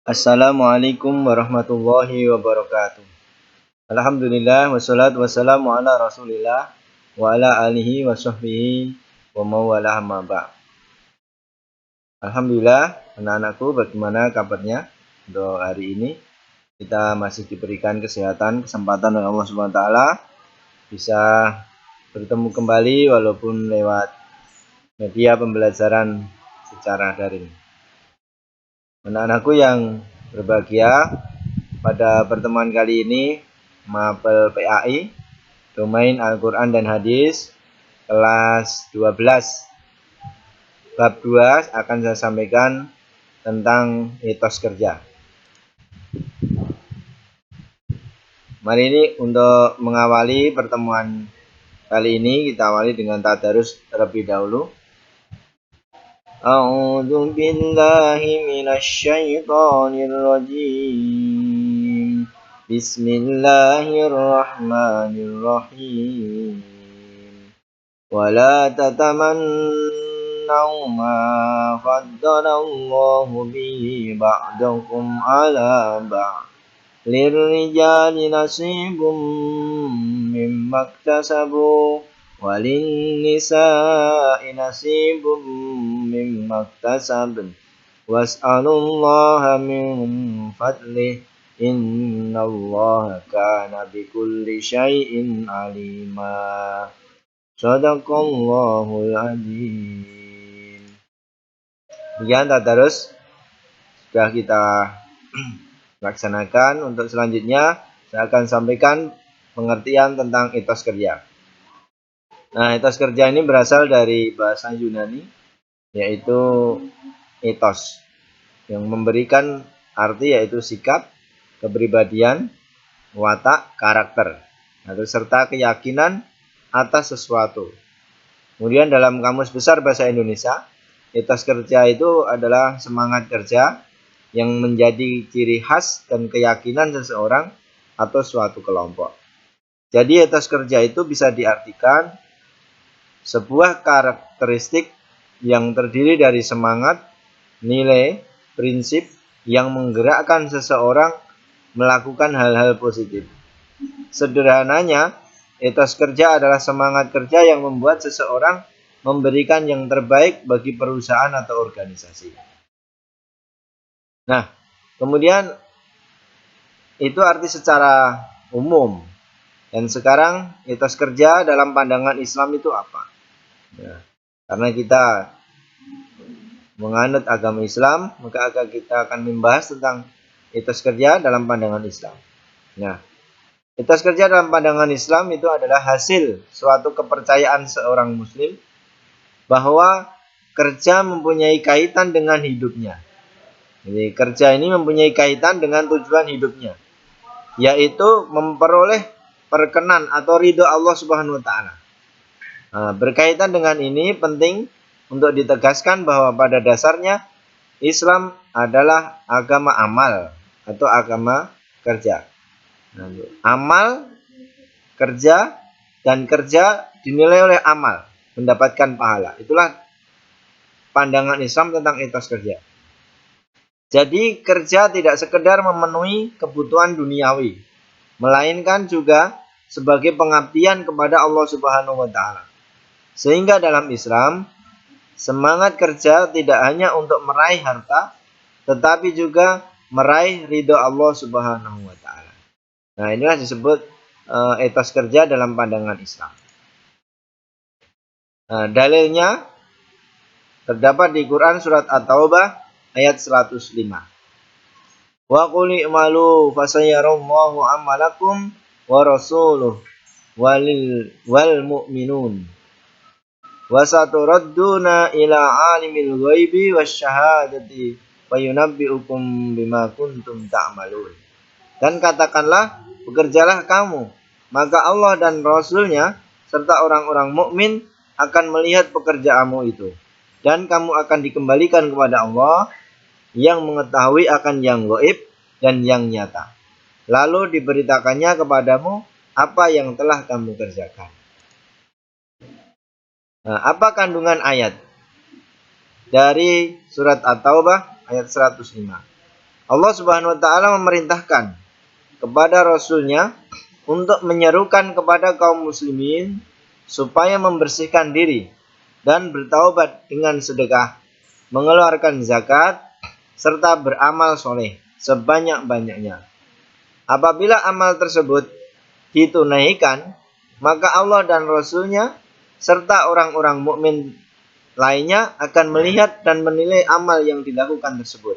Assalamualaikum warahmatullahi wabarakatuh. Alhamdulillah wassalatu wassalamu ala Rasulillah wa ala alihi wa sahbihi wa mawalah amma ba'd. Alhamdulillah, anak-anakku bagaimana kabarnya untuk hari ini? Kita masih diberikan kesempatan oleh Allah Subhanahu wa taala bisa bertemu kembali walaupun lewat media pembelajaran secara daring. Anak-anakku yang berbahagia, pada pertemuan kali ini Mapel PAI Domain Al-Quran dan Hadis kelas 12 bab 2 akan saya sampaikan tentang etos kerja. Mari ini untuk mengawali pertemuan kali ini kita awali dengan tadarus terlebih dahulu. A'udzu billahi minasyaitonir rajim. Bismillahirrahmanirrahim. Wala tatamannaw ma faddalallahu bihi ba'dakum ala ba'd. Lirrijali nasibum mimma iktasabu walinnisa'i nasibum mimma iktasabn was'alullaha min fadlih innallaha kana bikulli syai'in alima. Shadaqallahul adzim. Demikian tadarus sudah kita laksanakan. Untuk selanjutnya saya akan sampaikan pengertian tentang etos kerja. Nah, etos kerja ini berasal dari bahasa Yunani, yaitu etos, yang memberikan arti yaitu sikap, kepribadian, watak, karakter, atau serta keyakinan atas sesuatu. Kemudian dalam Kamus Besar Bahasa Indonesia, etos kerja itu adalah semangat kerja yang menjadi ciri khas dan keyakinan seseorang atau suatu kelompok. Jadi etos kerja itu bisa diartikan sebuah karakteristik yang terdiri dari semangat, nilai, prinsip yang menggerakkan seseorang melakukan hal-hal positif. Sederhananya, etos kerja adalah semangat kerja yang membuat seseorang memberikan yang terbaik bagi perusahaan atau organisasi. Nah, kemudian itu arti secara umum. Dan sekarang etos kerja dalam pandangan Islam itu apa? Ya, karena kita menganut agama Islam, maka kita akan membahas tentang etos kerja dalam pandangan Islam. Nah, etos kerja dalam pandangan Islam itu adalah hasil suatu kepercayaan seorang muslim bahwa kerja mempunyai kaitan dengan hidupnya. Jadi kerja ini mempunyai kaitan dengan tujuan hidupnya, yaitu memperoleh perkenan atau ridho Allah Subhanahu wa taala. Nah, berkaitan dengan ini penting untuk ditegaskan bahwa pada dasarnya Islam adalah agama amal atau agama kerja. Nah, amal, kerja, dan kerja dinilai oleh amal, mendapatkan pahala. Itulah pandangan Islam tentang etos kerja. Jadi kerja tidak sekedar memenuhi kebutuhan duniawi, melainkan juga sebagai pengabdian kepada Allah Subhanahu wa taala. Sehingga dalam Islam, semangat kerja tidak hanya untuk meraih harta, tetapi juga meraih ridho Allah Subhanahu wa taala. Nah, inilah disebut etos kerja dalam pandangan Islam. Nah, dalilnya terdapat di Quran surat At-Taubah ayat 105. Wa qul i'malu fasayarallahu amalakum wa rasuluhu wal mu'minun. Wa saturadduna ila alimil ghaibi wasyahadati fayunabbi'ukum bima kuntum ta'malun. Dan katakanlah, bekerjalah kamu, maka Allah dan Rasulnya serta orang-orang mukmin akan melihat pekerjaanmu itu, dan kamu akan dikembalikan kepada Allah yang mengetahui akan yang gaib dan yang nyata. Lalu diberitakannya kepadamu apa yang telah kamu kerjakan. Nah, apa kandungan ayat? Dari surat At-Taubah ayat 105. Allah Subhanahu wa taala memerintahkan kepada Rasulnya untuk menyerukan kepada kaum muslimin supaya membersihkan diri dan bertaubat dengan sedekah, mengeluarkan zakat, serta beramal soleh sebanyak-banyaknya. Apabila amal tersebut ditunaikan, maka Allah dan Rasulnya serta orang-orang mukmin lainnya akan melihat dan menilai amal yang dilakukan tersebut.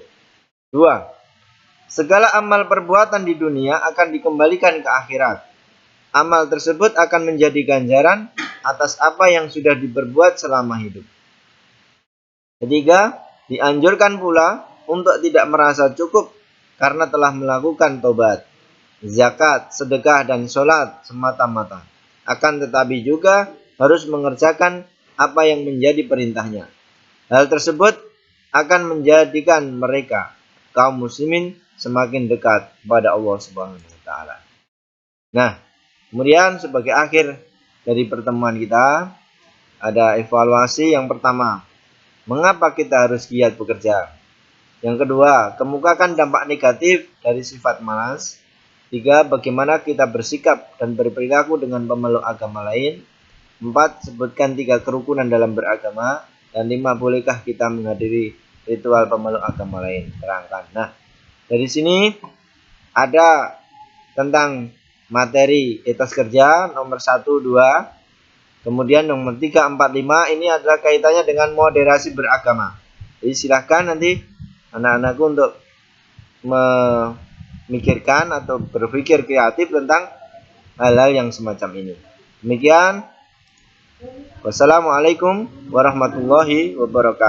2. Segala amal perbuatan di dunia akan dikembalikan ke akhirat. Amal tersebut akan menjadi ganjaran atas apa yang sudah diperbuat selama hidup. 3. Dianjurkan pula untuk tidak merasa cukup karena telah melakukan tobat, zakat, sedekah, dan sholat semata-mata. Akan tetapi juga harus mengerjakan apa yang menjadi perintahnya. Hal tersebut akan menjadikan mereka, kaum muslimin, semakin dekat kepada Allah Subhanahu wa taala. Nah, kemudian sebagai akhir dari pertemuan kita ada evaluasi. Yang pertama, mengapa kita harus giat bekerja? Yang kedua, kemukakan dampak negatif dari sifat malas. 3. Bagaimana kita bersikap dan berperilaku dengan pemeluk agama lain. 4. Sebutkan 3 kerukunan dalam beragama. Dan 5. Bolehkah kita menghadiri ritual pemeluk agama lain? Terangkan. Nah, dari sini ada tentang materi etos kerja nomor 1, 2. Kemudian nomor 3, 4, 5 ini adalah kaitannya dengan moderasi beragama. Jadi silahkan nanti anak-anakku untuk memikirkan atau berpikir kreatif tentang hal-hal yang semacam ini. Demikian. Wassalamualaikum warahmatullahi wabarakatuh.